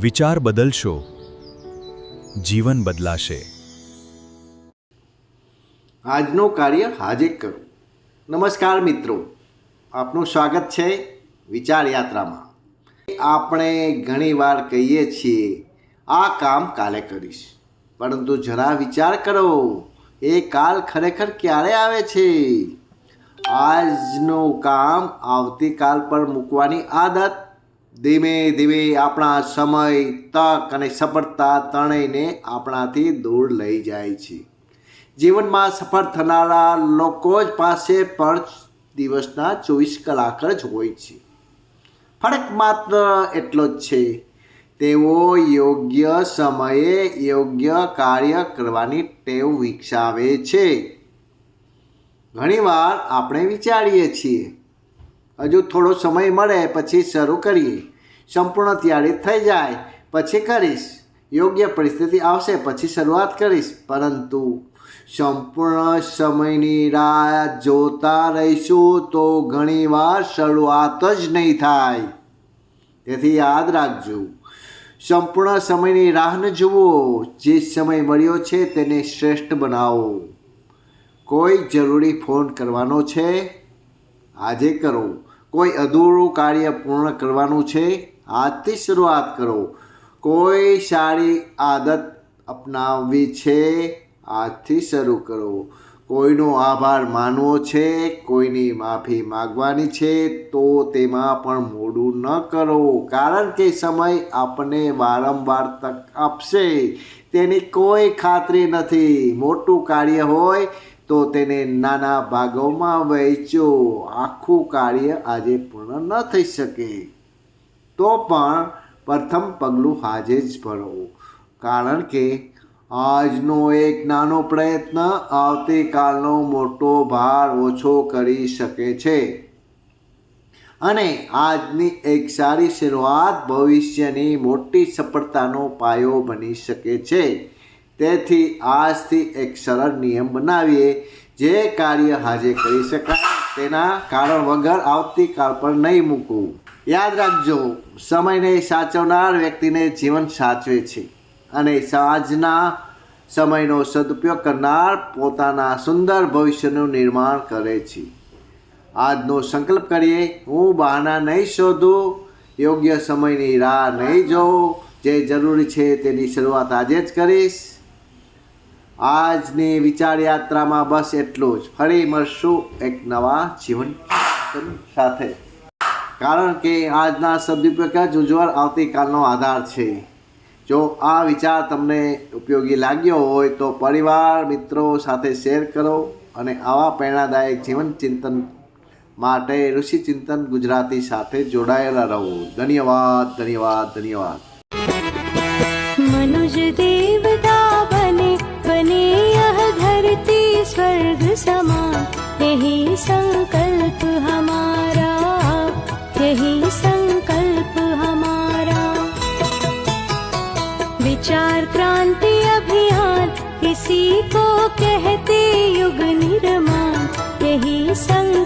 વિચાર બદલશો, જીવન બદલાશે. આજનું કાર્ય હાજે કરો. નમસ્કાર મિત્રો, આપનું સ્વાગત છે વિચાર યાત્રામાં. આપણે ઘણીવાર કહીએ છીએ આ કામ કાલે કરીશ, પરંતુ જરા વિચાર કરો એ કાલ ખરેખર ક્યારે આવે છે? આજનું કામ આવતીકાલ પર મૂકવાની આદત ધીમે ધીમે આપણા સમય, તક અને સફળતા ત્રણેયને આપણાથી દૂર લઈ જાય છે. જીવનમાં સફળ થનારા લોકો જ પાસે પણ દિવસના 24 કલાક જ હોય છે. ફરક માત્ર એટલો જ છે, તેઓ યોગ્ય સમયે યોગ્ય કાર્ય કરવાની ટેવ વિકસાવે છે. ઘણીવાર આપણે વિચારીએ છીએ હજુ થોડો સમય મળે પછી શરૂ કરીએ, સંપૂર્ણ તૈયારી થઈ જાય પછી કરીશ, યોગ્ય પરિસ્થિતિ આવશે પછી શરૂઆત કરીશ. પરંતુ સંપૂર્ણ સમયની રાહ જોતા રહીશું તો ઘણીવાર શરૂઆત જ નહીં થાય. તેથી યાદ રાખજો, સંપૂર્ણ સમયની રાહ ન જુઓ, જે સમય મળ્યો છે તેને શ્રેષ્ઠ બનાવો. કોઈ જરૂરી ફોન કરવાનો છે, આજે કરો. કોઈ અધૂરું કાર્ય પૂર્ણ કરવાનું છે, આજથી શરૂઆત કરો. કોઈ સારી આદત અપનાવવી છે, આજથી શરૂ કરો. કોઈનો આભાર માનવો છે, કોઈની માફી માગવાની છે, તો તેમાં પણ મોડું ન કરો. કારણ કે સમય આપણને વારંવાર તક આપશે તેની કોઈ ખાતરી નથી. મોટું કાર્ય હોય તો તેને નાના ભાગોમાં વહેંચો. આખું કાર્ય આજે પૂર્ણ ન થઈ શકે તો પણ પ્રથમ પગલું આજે જ ભરો. કારણ કે આજનો એક નાનો પ્રયત્ન આવતીકાલનો મોટો ભાર ઓછો કરી શકે છે. અને આજની એક સારી શરૂઆત ભવિષ્યની મોટી સફળતાનો પાયો બની શકે છે. તેથી આજથી એક સરળ નિયમ બનાવીએ, જે કાર્ય આજે કરી શકાય તેના કારણ વગર આવતીકાલ પર નહીં મૂકવું. યાદ રાખજો, સમયને સાચવનાર વ્યક્તિને જીવન સાચવે છે, અને સાંજના સમયનો સદુપયોગ કરનાર પોતાના સુંદર ભવિષ્યનું નિર્માણ કરે છે. આજનો સંકલ્પ કરીએ, હું બહાના નહીં શોધું, યોગ્ય સમયની રાહ નહીં જોઉં, જે જરૂરી છે તેની શરૂઆત આજે જ કરીશ. આજની વિચાર યાત્રામાં બસ એટલું જ. ફરી મળશું એક નવા જીવન સાથે. કારણ કે આજના સદુપયોગ જ ઉજ્જવળ આવતીકાલનો આધાર છે. જો આ વિચાર તમને ઉપયોગી લાગ્યો હોય તો પરિવાર, મિત્રો સાથે શેર કરો અને આવા પ્રેરણાદાયક જીવન ચિંતન માટે ઋષિ ચિંતન ગુજરાતી સાથે જોડાયેલા રહો. ધન્યવાદ, ધન્યવાદ, ધન્યવાદ. मनुज देवता बने यह धरती स्वर्ग समान, यही संकल्प हमारा, यही संकल्प हमारा. विचार क्रांति अभियान इसी को कहते युग निर्माण, यही संकल्प